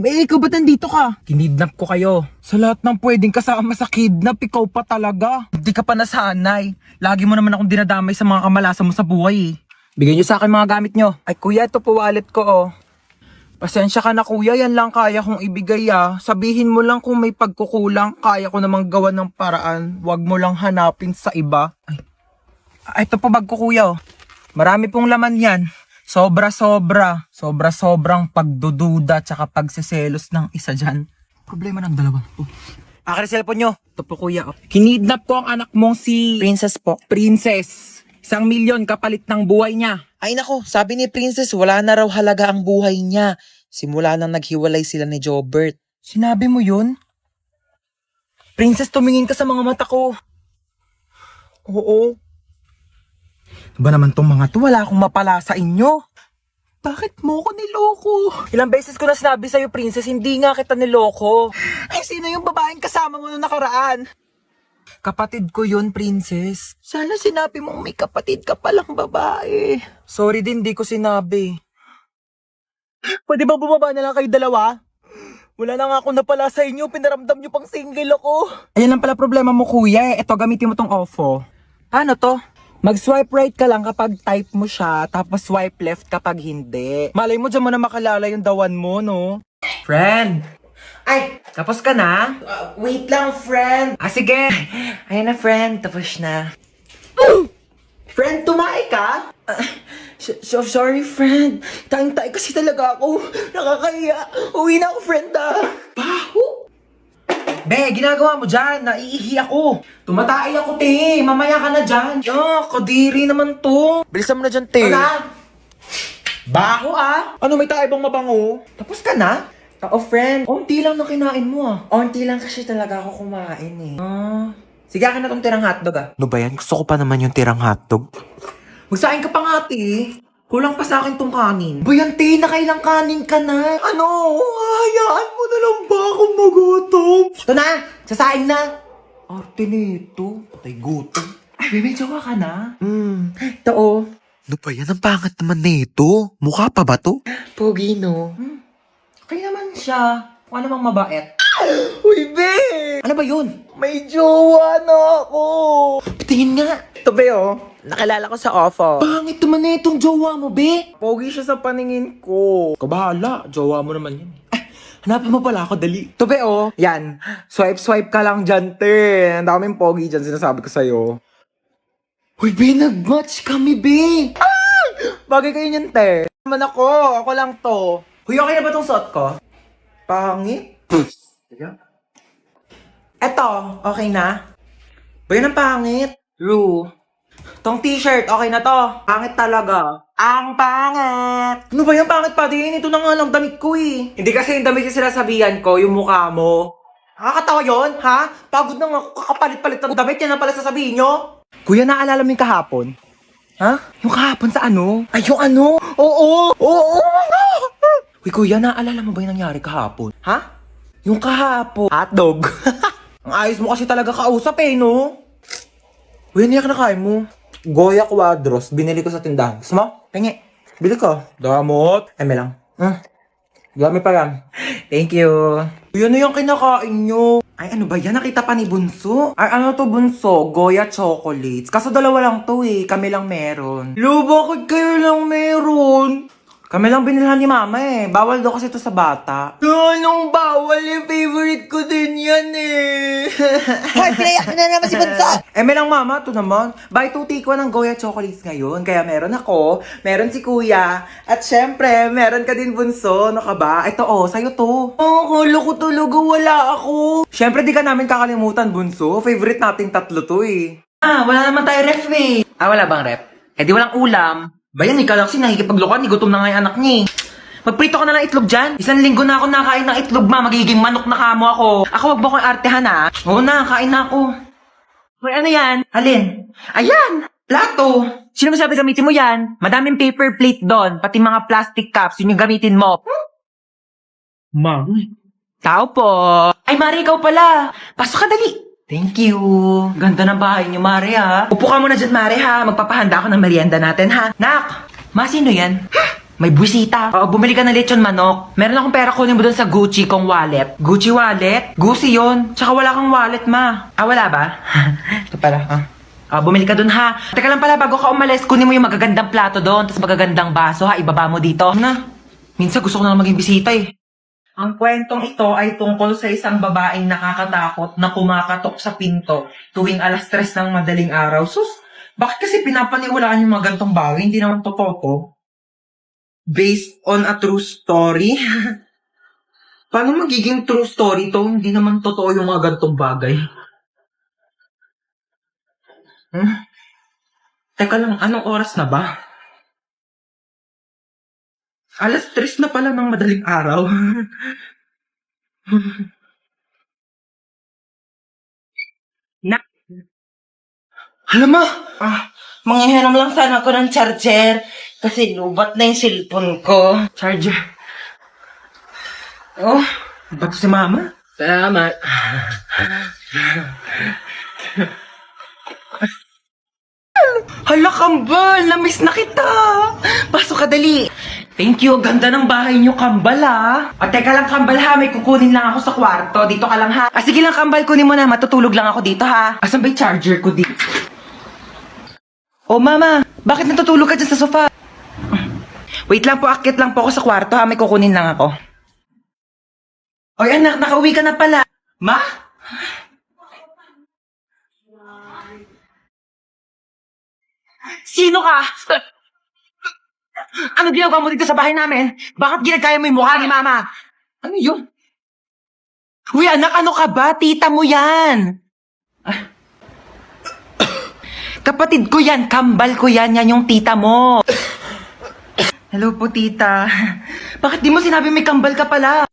Ikaw ba't nandito ka? Kinidnap ko kayo. Sa lahat ng pwedeng kasama sa kidnap, ikaw pa talaga. Hindi ka pa nasanay. Lagi mo naman akong dinadamay sa mga kamalasan mo sa buhay eh. Bigyan niyo sa akin mga gamit niyo. Ay kuya, ito po wallet ko oh. Pasensya ka na kuya, yan lang kaya kong ibigay ah. Sabihin mo lang kung may pagkukulang, kaya ko namang gawa ng paraan. Huwag mo lang hanapin sa iba. Ay, ito po bag ko kuya oh. Marami pong laman yan. Sobrang pagdududa tsaka pagseselos ng isa dyan. Problema ng dalawa. Akin ang cellphone nyo. Ito po kuya. Kinidnap ko ang anak mong si... Princess po. Princess. 1,000,000 kapalit ng buhay niya. Ay nako, sabi ni Princess wala na raw halaga ang buhay niya. Simula nang naghiwalay sila ni Jobert. Sinabi mo yun? Princess, tumingin ka sa mga mata ko. Oo. Ba naman tong mga to, wala akong mapala sa inyo. Bakit mo ko niloko? Ilang beses ko na sinabi sa'yo, Princess, hindi nga kita niloko. Ay, sino yung babaeng kasama mo nung nakaraan? Kapatid ko yun, Princess. Sana sinabi mong may kapatid ka palang babae. Sorry din, di ko sinabi. Pwede ba bumaba na lang kayo dalawa? Wala na nga ako napala sa inyo, pinaramdam nyo pang single ako. Ayan lang pala problema mo, kuya. Eto, gamitin mo tong OFO. Paano to? Mag-swipe right ka lang kapag type mo siya, tapos swipe left kapag hindi. Malay mo dyan mo na makalala yung dawan mo, no? Friend! Ay, tapos ka na? Wait lang, friend. Sige. Ayan na, friend. Tapos na. Friend, tumae ka? Sorry, friend. Taing-tae kasi talaga ako. Nakakahiya. Uwi na ako, friend Baho! Be, ginagawa mo dyan. Naiihi ako. Tumatay ako, te. Mamaya ka na dyan. Kadiri naman to. Bilisan mo na dyan, te. Baho Ano, may tayo bang mabango? Tapos ka na? Oo, friend. Unti lang na kinain mo Onti lang kasi talaga ako kumain eh. Sige, akin na tong tirang hotdog Ano ba yan? Gusto ko pa naman yung tirang hotdog. Magsain ka pa nga, te. Kulang pa sa akin tong kanin. Bayan, te, nakailang kanin ka na. Ano? Hayaan mo na lang ba akong magutom? Ito na! Sasain na! Arte nito. Patay gutom. Ay, may jowa ka na? Ito oh. Ano ba yan? Ang pangat naman nito. Mukha pa ba to? Pogi, no? Okay naman siya. Kung ano mang mabait. Uy, be! Ano ba yun? May jowa na ako! Tingin nga. Ito, be, oh. Nakilala ko sa OFO. Pangit naman na itong jowa mo, be. Pogi siya sa paningin ko. Kabahala. Jowa mo naman yan. Hanapin mo pala ako, dali. Ito, be, oh. Yan. Swipe ka lang dyan, te. Ang daming pogi dyan, sinasabi ko sa'yo. Uy, be, nag-match kami, be. Bagay kayo niyan, te. Naman ako. Ako lang to. Uy, okay na ba tong suot ko? Pangit. Eto, okay na? Ba yun ang pangit? Ru. Tong t-shirt, okay na to. Pangit talaga. Ang pangit! Ano ba yung pangit pa din? Ito na nga lang damit ko eh. Hindi kasi yung damit yung sinasabihan ko, yung mukha mo. Nakakatawa yun, ha? Pagod na nga ako kakapalit-palit ng damit, yan ang pala sasabihin nyo. Kuya, naalala mo yung kahapon? Ha? Yung kahapon sa ano? Ay, yung ano? Oo! Uy, kuya, naalala mo ba yung nangyari kahapon? Ha? Yung kahapon. Hotdog. Ang ayos mo kasi talaga kausap eh, no? Uy, ano yung kinakain mo? Goya Quadros. Binili ko sa tindahan. Gusto mo? Tingi. Bili ko. Damot. Eme lang. Dami pa yan. Thank you. Uy, ano yung kinakain nyo? Ay, ano ba yan? Nakita pa ni Bunso? Ay, ano to, Bunso? Goya chocolates. Kaso dalawa lang to eh. Kami lang meron. Lo, bakit kayo lang meron? Kami lang binilhan ni Mama eh. Bawal daw kasi ito sa bata. Anong bawal? Yung favorite ko din yan eh. Hoy, pinayak na naman si Bunso! May lang Mama, ito naman. Buy 2 take 1 ng Goya chocolates ngayon. Kaya meron ako, meron si Kuya, at syempre, meron ka din Bunso. Ano ka ba? Ito sa'yo to. Kala ko talaga wala ako. Syempre, di ka namin kakalimutan, Bunso. Favorite nating tatlo to eh. Wala naman tayo ref eh. Wala bang ref? Di walang ulam. Bayan, ikaw lang kasi nakikipaglokan, gutom na nga yung anak niya eh. Magprito ka na ng itlog dyan. 1 linggo na ako nakain ng itlog, ma. Magiging manok na kamo ako. Ako, wag mo akong artehan, ha? Oo na, kain na ako. Uy, ano yan? Alin? Ayan! Plato! Sino masabi gamitin mo yan? Madaming paper plate doon, pati mga plastic cups, yun yung gamitin mo. Ma'am? Tao po. Ay, Mari, ikaw pala. Pasok ka, dali. Thank you. Ganda ng bahay niyo, Mari, ha? Upo ka muna dyan, Mari, ha? Magpapahanda ako ng merienda natin, ha? Nak! Ma, sino yan? May buwisita. Oo, bumili ka ng lechon manok. Meron akong pera, kunin mo dun sa Gucci kong wallet. Gucci wallet? Gucci yun. Tsaka wala kang wallet, ma. Ah, wala ba? Ito pala, bumili ka dun, ha. Teka lang pala, bago ka umalis, kunin mo yung magagandang plato doon, tapos magagandang baso, ha. Ibaba mo dito. Na, minsan gusto ko na lang maging bisita, eh. Ang kwentong ito ay tungkol sa isang babaeng nakakatakot na kumakatok sa pinto tuwing 3:00 ng madaling araw. Sus, bakit kasi pinapaniwalaan yung mga gantong bagay? Hindi naman totoo to. Based on a true story? Paano magiging true story to? Hindi naman totoo yung mga gantong bagay. Teka lang, anong oras na ba? 3:00 na pala ng madaling araw. Na. Alam mo, Manghihiram lang sana ako ng charger kasi lubat na yung cellphone ko. charger. Oh, ba't si mama? Salamat. Hala, kambal! Namiss na kita! Pasok ka, dali! Thank you, ganda ng bahay niyo, kambal, ha? O, teka lang, kambal, ha? May kukunin lang ako sa kwarto. Dito ka lang, ha? Sige lang, kambal, kunin mo na. Matutulog lang ako dito, ha? Asan ba yung charger ko dito? Oh, mama! Bakit natutulog ka dyan sa sofa? Wait lang po, akit lang po ako sa kwarto, ha? May kukunin lang ako. Oy, anak, nakauwi ka na pala. Ma? Sino ka? Ano ginagawa mo dito sa bahay namin? Bakit ginagaya mo yung mukha ni mama? Ano yun? Uy, anak, ano ka ba? Tita mo yan. Kapatid ko yan, kambal ko yan, yan yung tita mo. Hello po, tita. Bakit di mo sinabi may kambal ka pala?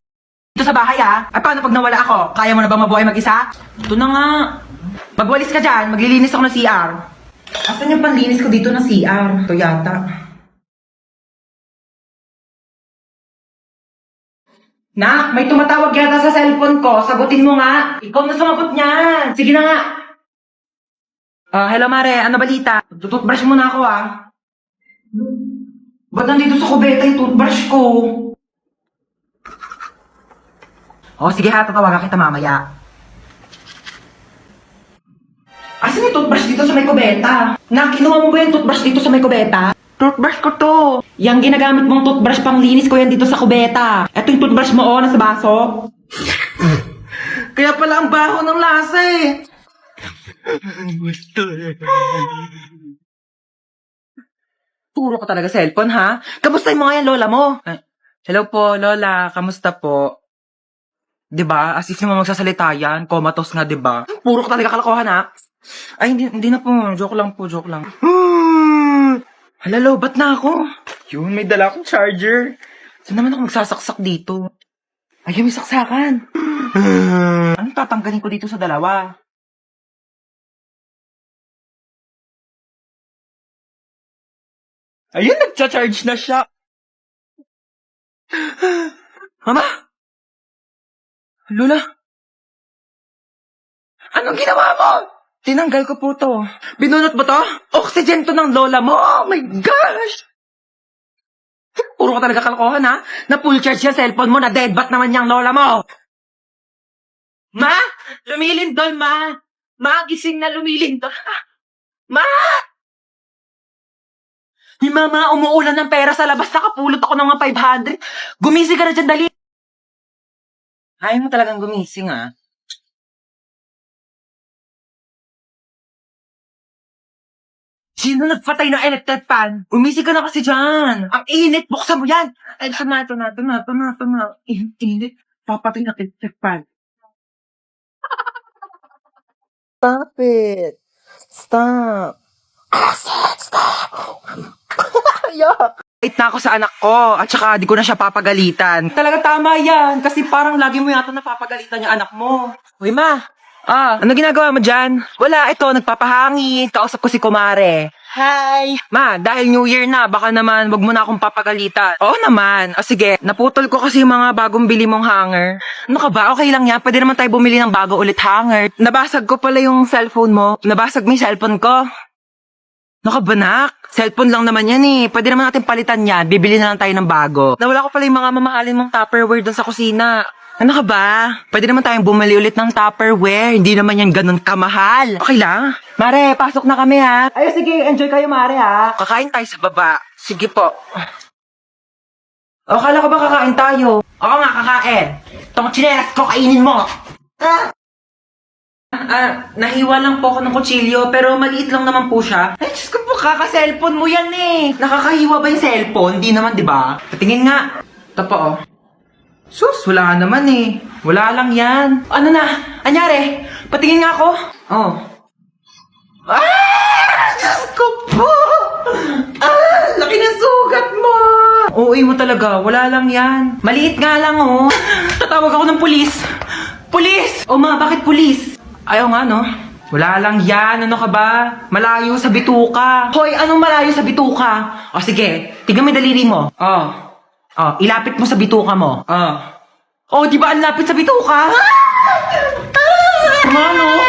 Dito sa bahay, ha? At paano pag nawala ako? Kaya mo na ba mabuhay mag-isa? Ito na nga. Magwalis ka dyan, maglilinis ako ng CR. Asan yung panlinis ko dito na CR? Ito yata. Nak, may tumatawag yata sa cellphone ko. Sagutin mo nga. Ikaw na sumagot niyan. Sige na nga. Hello, Mare. Ano balita? Tututbrush muna ako, Ba't nandito sa kubeta yung toothbrush ko? Sige ha. Tatawagan kita mamaya. Asan yung toothbrush dito sa may kubeta? Nak, kinuha mo ba yung toothbrush dito sa may kubeta? Toothbrush ko to. Yang ginagamit mong toothbrush pang linis ko yan dito sa kubeta. Ito yung toothbrush mo, nasa baso. Kaya pala ang baho ng lasa, eh. Puro ka talaga cellphone, ha? Kamustahin mo nga yan, lola mo? Hello po, lola. Kamusta po? Diba? As if naman magsasalita yan. Comatose nga, diba? Puro ka talaga kalokohan, ha? Ay, hindi na po. Joke lang po, joke lang. Hala, lobat na ako. Yun, may dala akong charger. Saan naman ako magsasaksak dito? Ayun, may saksakan. Anong tatanggalin ko dito sa dalawa? Ayun, nagcha-charge na siya. Mama? Lola? Anong ginawa mo? Tinanggal ko po to. Binunot mo to? Oxygen to ng lola mo. Oh my gosh! Puro ka talaga kalokohan, ha? Na full charge yung cellphone mo, na deadbat naman yung lola mo. Ma? Lumilindol, ma. Ma, gising na lumilindol. Ma! Ni mama, umuulan ng pera sa labas. Nakapulot ako ng mga 500. Gumising ka na dyan, dali. Ayaw mo talagang gumising, ha? Sino nagpatay ng electric fan? Umisig ka na kasi dyan. Ang init, buksan mo yan. Ay, ito na. Init. Papatay ng electric fan. Stop it. Stop. Stop. Wait na ako sa anak ko. At saka, di ko na siya papagalitan. Talaga tama yan. Kasi parang lagi mo yata napapagalitan yung anak mo. Uy, ma. Ano ginagawa mo dyan? Wala, ito, nagpapahangin. Kausap ko si Kumare. Hi! Ma, dahil New Year na, baka naman wag mo na akong papagalitan. Oo naman. Sige, naputol ko kasi yung mga bagong bili mong hanger. Ano ka ba? Okay lang yan. Pwede naman tayo bumili ng bago ulit hanger. Nabasag ko pala yung cellphone mo. Nabasag mo yung cellphone ko. Nakabanak. Cellphone lang naman yan eh. Pwede naman natin palitan yan. Bibili na lang tayo ng bago. Nawala ko pala yung mga mamahalin mong Tupperware doon sa kusina. Ano ka ba? Pwede naman tayong bumili ulit ng Tupperware. Hindi naman yan ganun kamahal. Okay lang? Mare, pasok na kami ha. Ay, sige. Enjoy kayo, Mare ha. Kakain tayo sa baba. Sige po. O, kala ko ba kakain tayo? Oo nga, kakain. Itong chinelas ko, kainin mo. Nahiwa lang po ako ng kutsilyo, pero maliit lang naman po siya. Ay, Diyos ko po, kaka-cellphone mo yan eh. Nakakahiwa ba yung cellphone? Hindi naman, di ba? Patingin nga. Ito po, oh. Sus, wala naman eh. Wala lang yan. Ano na? Anyari? Patingin nga ako. Oh. Diyos ko po! Laki ng sugat mo! Oo, mo talaga. Wala lang yan. Maliit nga lang, oh. Tatawag ako ng pulis. Pulis! O ma, bakit pulis? Ayaw nga, no? Wala lang yan. Ano ka ba? Malayo sa bituka. Hoy, anong malayo sa bituka? O sige, tignan mo yung daliri mo. Oh, ilapit mo sa bituka mo. Oh, di ba ang lapit sa bituka? Ano?